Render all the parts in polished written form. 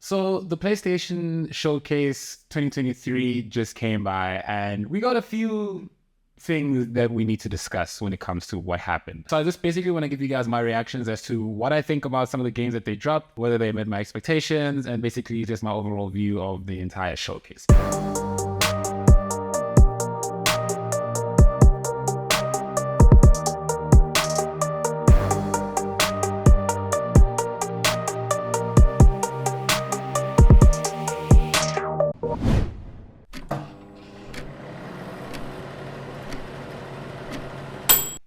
So the PlayStation Showcase 2023 just came by, and we got a few things that we need to discuss when it comes to what happened. So I just basically want to give you guys my reactions as to what I think about some of the games that they dropped, whether they met my expectations, and basically just my overall view of the entire showcase.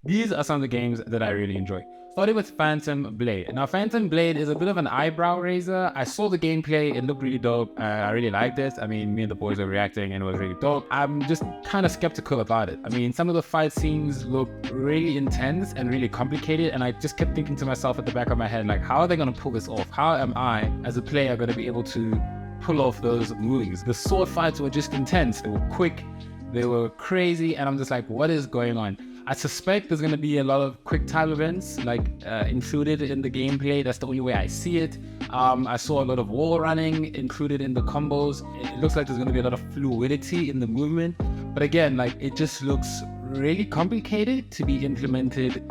These are some of the games that I really enjoy. Starting with Phantom Blade. Now, Phantom Blade is a bit of an eyebrow raiser. I saw the gameplay, it looked really dope. I really liked it. I mean, me and the boys were reacting and it was really dope. I'm just kind of skeptical about it. I mean, some of the fight scenes look really intense and really complicated, and I just kept thinking to myself at the back of my head, like, how are they going to pull this off? How am I, as a player, going to be able to pull off those moves? The sword fights were just intense. They were quick, they were crazy, and I'm just like, what is going on? I suspect there's going to be a lot of quick time events included in the gameplay. That's the only way I see it. I saw a lot of wall running included in the combos. It looks like there's going to be a lot of fluidity in the movement. But again, it just looks really complicated to be implemented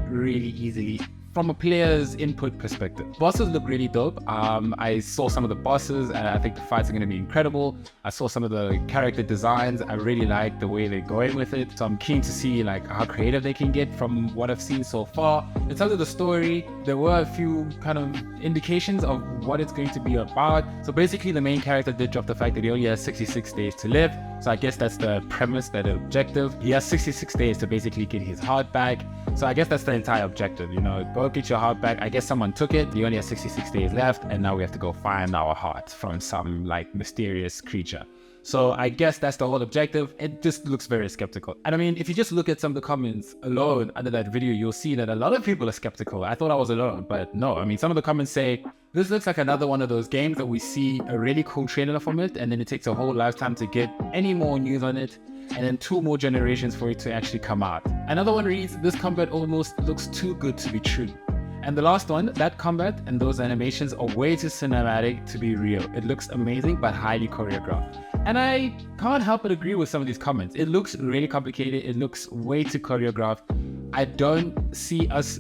really easily from a player's input perspective. Bosses look really dope. I saw some of the bosses and I think the fights are going to be incredible. I saw some of the character designs. I really like the way they're going with it. So I'm keen to see how creative they can get from what I've seen so far. In terms of the story, there were a few kind of indications of what it's going to be about. So basically the main character did drop the fact that he only has 66 days to live. So I guess that's the premise, that objective. He has 66 days to basically get his heart back. So I guess that's the entire objective, go get your heart back. I guess someone took it. You only have 66 days left, and now we have to go find our heart from some mysterious creature. So I guess that's the whole objective. It just looks very skeptical. And I mean, if you just look at some of the comments alone under that video, you'll see that a lot of people are skeptical. I thought I was alone, but no. I mean, some of the comments say, this looks like another one of those games that we see a really cool trailer from it, and then it takes a whole lifetime to get any more news on it, and then 2 more generations for it to actually come out. Another one reads, this combat almost looks too good to be true. And the last one, that combat and those animations are way too cinematic to be real. It looks amazing, but highly choreographed. And I can't help but agree with some of these comments. It looks really complicated. It looks way too choreographed. I don't see us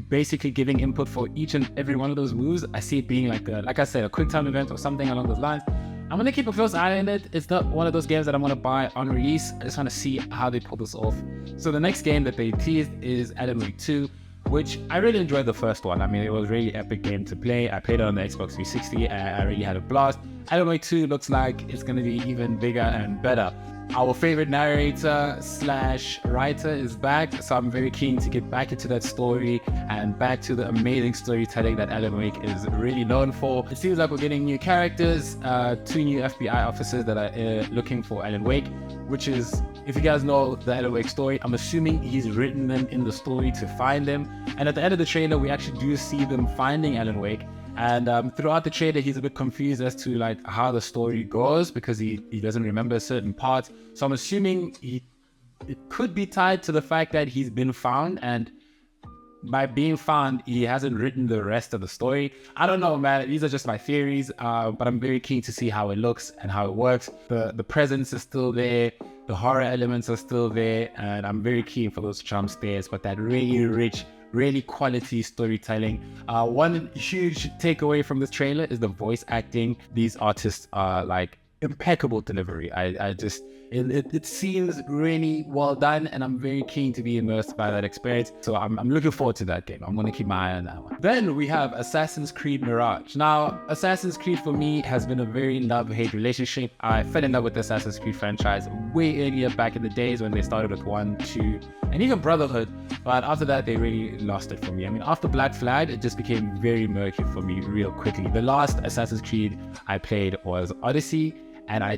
basically giving input for each and every one of those moves. I see it being like I said, a quick time event or something along those lines. I'm gonna keep a close eye on it. It's not one of those games that I'm gonna buy on release. I just wanna see how they pull this off. So the next game that they teased is Alan Wake 2, which I really enjoyed the first one. I mean, it was a really epic game to play. I played it on the Xbox 360 and I really had a blast. Alan Wake 2 looks like it's gonna be even bigger and better. Our favorite narrator / writer is back, so I'm very keen to get back into that story and back to the amazing storytelling that Alan Wake is really known for. It seems like we're getting new characters, 2 new FBI officers that are looking for Alan Wake, which is, if you guys know the Alan Wake story, I'm assuming he's written them in the story to find them. And at the end of the trailer, we actually do see them finding Alan Wake. And throughout the trailer, he's a bit confused as to how the story goes because he doesn't remember certain parts. So I'm assuming it could be tied to the fact that he's been found, and by being found, he hasn't written the rest of the story. I don't know, man. These are just my theories, but I'm very keen to see how it looks and how it works. The presence is still there. The horror elements are still there, and I'm very keen for those jump scares, but that really rich, really quality storytelling. One huge takeaway from this trailer is the voice acting. These artists are impeccable delivery. It seems really well done, and I'm very keen to be immersed by that experience. So I'm looking forward to that game. I'm going to keep my eye on that one. Then we have Assassin's Creed Mirage. Now, Assassin's Creed for me has been a very love-hate relationship. I fell in love with the Assassin's Creed franchise way earlier, back in the days when they started with 1, 2, and even Brotherhood. But after that, they really lost it for me. I mean, after Black Flag, it just became very murky for me real quickly. The last Assassin's Creed I played was Odyssey, and I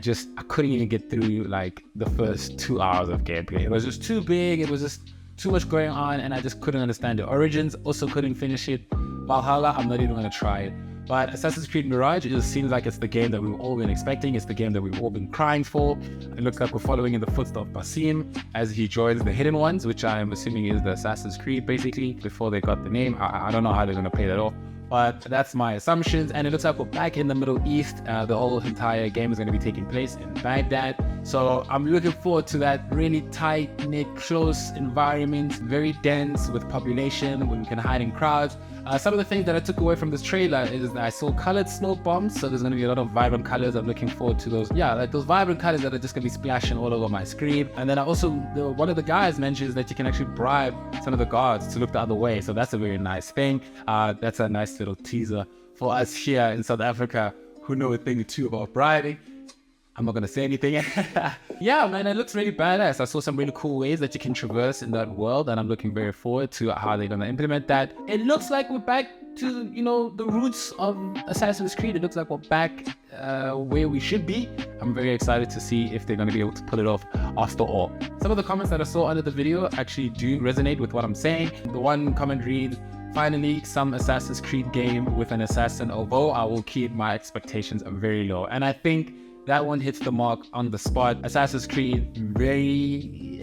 couldn't even get through the first 2 hours of gameplay. It was just too big, it was just too much going on, and I just couldn't understand it. Origins, also couldn't finish it. Valhalla, I'm not even gonna try it. But Assassin's Creed Mirage, it just seems like it's the game that we've all been expecting. It's the game that we've all been crying for. It looks like we're following in the footsteps of Basim as he joins the Hidden Ones, which I'm assuming is the Assassin's Creed basically, before they got the name. I don't know how they're gonna play that off. but that's my assumptions. And it looks like we're back in the Middle East. The whole entire game is going to be taking place in Baghdad. So I'm looking forward to that really tight-knit, close environment, very dense with population where we can hide in crowds. Some of the things that I took away from this trailer is that I saw colored smoke bombs, so there's going to be a lot of vibrant colors. I'm looking forward to those. Yeah, like those vibrant colors that are just going to be splashing all over my screen. And then I also, one of the guys mentions that you can actually bribe some of the guards to look the other way. So that's a very nice thing. That's a nice little teaser for us here in South Africa who know a thing or two about bribing. I'm not going to say anything. Yeah, man, it looks really badass. I saw some really cool ways that you can traverse in that world, and I'm looking very forward to how they're going to implement that. It looks like we're back to, you know, the roots of Assassin's Creed. It looks like we're back where we should be. I'm very excited to see if they're going to be able to pull it off after all. Some of the comments that I saw under the video actually do resonate with what I'm saying. The one comment reads, "Finally, some Assassin's Creed game with an assassin, although I will keep my expectations very low." And I think that one hits the mark on the spot. Assassin's Creed, very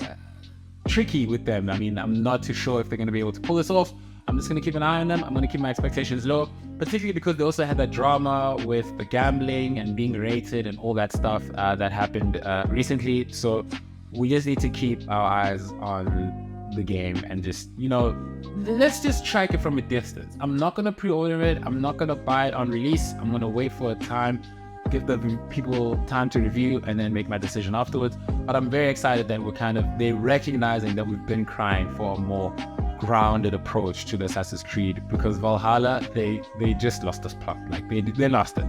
tricky with them. I mean, I'm not too sure if they're going to be able to pull this off. I'm just going to keep an eye on them. I'm going to keep my expectations low, particularly because they also had that drama with the gambling and being rated and all that stuff that happened recently. So we just need to keep our eyes on the game and just, you know, let's just track it from a distance. I'm not going to pre-order it. I'm not going to buy it on release. I'm going to wait for a time, give the people time to review, and then make my decision afterwards. But I'm very excited that they're recognizing that we've been crying for a more grounded approach to the Assassin's Creed, because Valhalla, they just lost this plot. Like they lost it.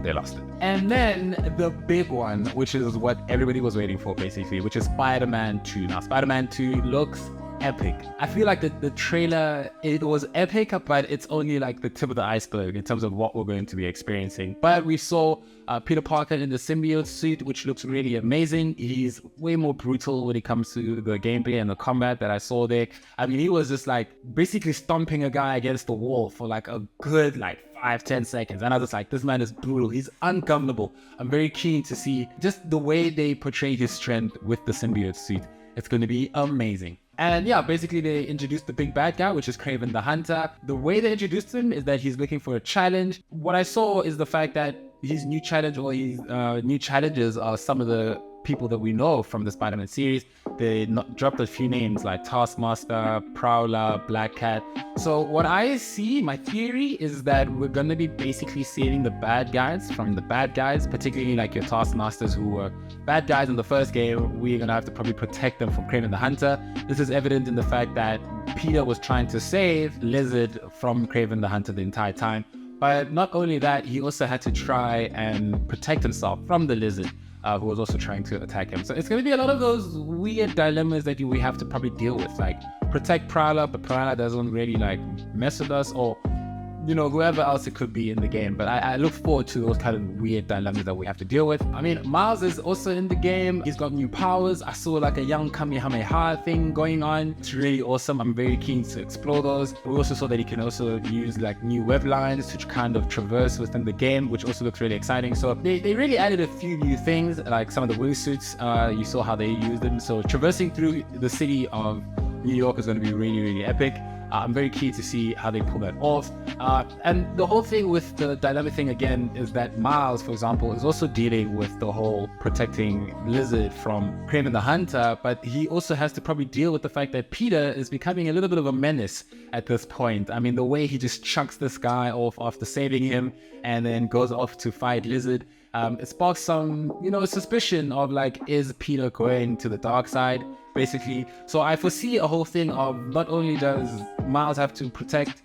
And then the big one, which is what everybody was waiting for basically, which is Spider-Man 2. Now Spider-Man 2 looks epic. I feel like the trailer, it was epic, but it's only like the tip of the iceberg in terms of what we're going to be experiencing. But we saw Peter Parker in the symbiote suit, which looks really amazing. He's way more brutal when it comes to the gameplay and the combat that I saw there. I mean, he was just like basically stomping a guy against the wall for like a good 5-10 seconds, and I was like, this man is brutal. He's ungovernable. I'm very keen to see just the way they portray his strength with the symbiote suit. It's going to be amazing. And yeah, basically they introduced the big bad guy, which is Kraven the Hunter. The way they introduced him is that he's looking for a challenge. What I saw is the fact that his new challenge, or his new challenges, are some of the people that we know from the Spider-Man series. They dropped a few names like Taskmaster, Prowler, Black Cat. So what I see, my theory is that we're going to be basically saving the bad guys from the bad guys, particularly like your Taskmasters who were bad guys in the first game. We're going to have to probably protect them from Kraven the Hunter. This is evident in the fact that Peter was trying to save Lizard from Kraven the Hunter the entire time. But not only that, he also had to try and protect himself from the Lizard, who was also trying to attack him. So it's going to be a lot of those weird dilemmas that we have to probably deal with, like protect Prowler, but Prowler doesn't really like mess with us, or you know, whoever else it could be in the game. But I look forward to those kind of weird dilemmas that we have to deal with. I mean, Miles is also in the game. He's got new powers. I saw like a young Kamehameha thing going on. It's really awesome. I'm very keen to explore those. We also saw that he can also use like new web lines to kind of traverse within the game, which also looks really exciting. So they really added a few new things, like some of the wingsuits. You saw how they used them. So traversing through the city of New York is going to be really, really epic. I'm very keen to see how they pull that off. And the whole thing with the dynamic thing again is that Miles, for example, is also dealing with the whole protecting Lizard from Kraven the Hunter, but he also has to probably deal with the fact that Peter is becoming a little bit of a menace at this point. I mean, the way he just chucks this guy off after saving him and then goes off to fight Lizard, it sparks some, you know, suspicion of like, is Peter going to the dark side, basically. So I foresee a whole thing of not only does Miles have to protect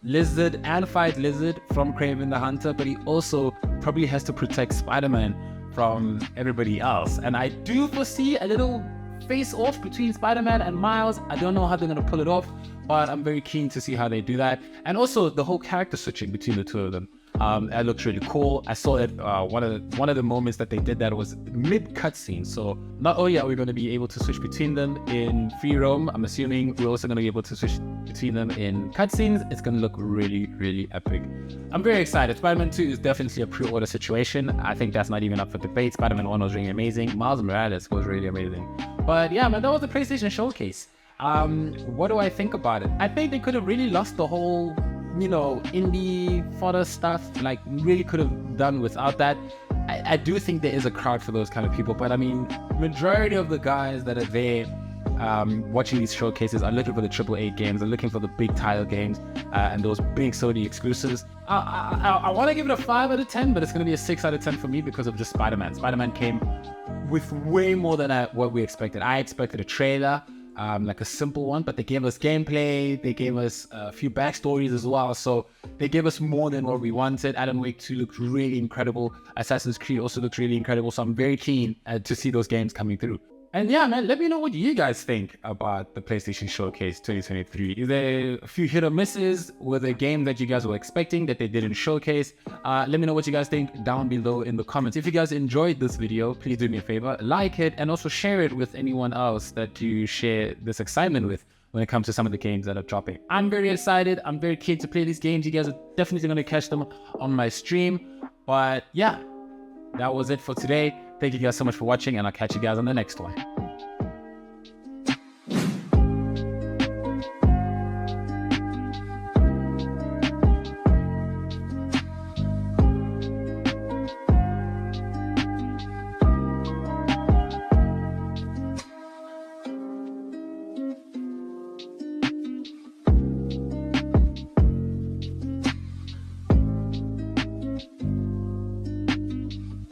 Lizard and fight Lizard from Kraven the Hunter, but he also probably has to protect Spider-Man from everybody else. And I do foresee a little face-off between Spider-Man and Miles. I don't know how they're going to pull it off, but I'm very keen to see how they do that. And also the whole character switching between the two of them. That looks really cool. I saw that one of the moments that they did that was mid cutscene. So not only are we going to be able to switch between them in free roam, I'm assuming we're also going to be able to switch between them in cutscenes. It's going to look really, really epic. I'm very excited. Spider-Man 2 is definitely a pre-order situation. I think that's not even up for debate. Spider-Man 1 was really amazing. Miles Morales was really amazing. But yeah, man, that was the PlayStation Showcase. What do I think about it? I think they could have really lost the whole indie fodder stuff. Like, really could have done without that. I do think there is a crowd for those kind of people, but I mean, majority of the guys that are there watching these showcases are looking for the AAA games, are looking for the big title games, and those big Sony exclusives. I want to give it a 5 out of 10, but it's going to be a 6 out of 10 for me because of just Spider-Man. Spider-Man came with way more than what we expected. I expected a trailer, like a simple one, but they gave us gameplay, they gave us a few backstories as well, so they gave us more than what we wanted. Alan Wake 2 looked really incredible. Assassin's Creed also looked really incredible, so I'm very keen to see those games coming through. And yeah, man, let me know what you guys think about the PlayStation Showcase 2023. Is there a few hit or misses? Were there games that you guys were expecting that they didn't showcase? Let me know what you guys think down below in the comments. If you guys enjoyed this video, please do me a favor, like it, and also share it with anyone else that you share this excitement with when it comes to some of the games that are dropping. I'm very excited. I'm very keen to play these games. You guys are definitely going to catch them on my stream. But yeah, that was it for today. Thank you guys so much for watching, and I'll catch you guys on the next one.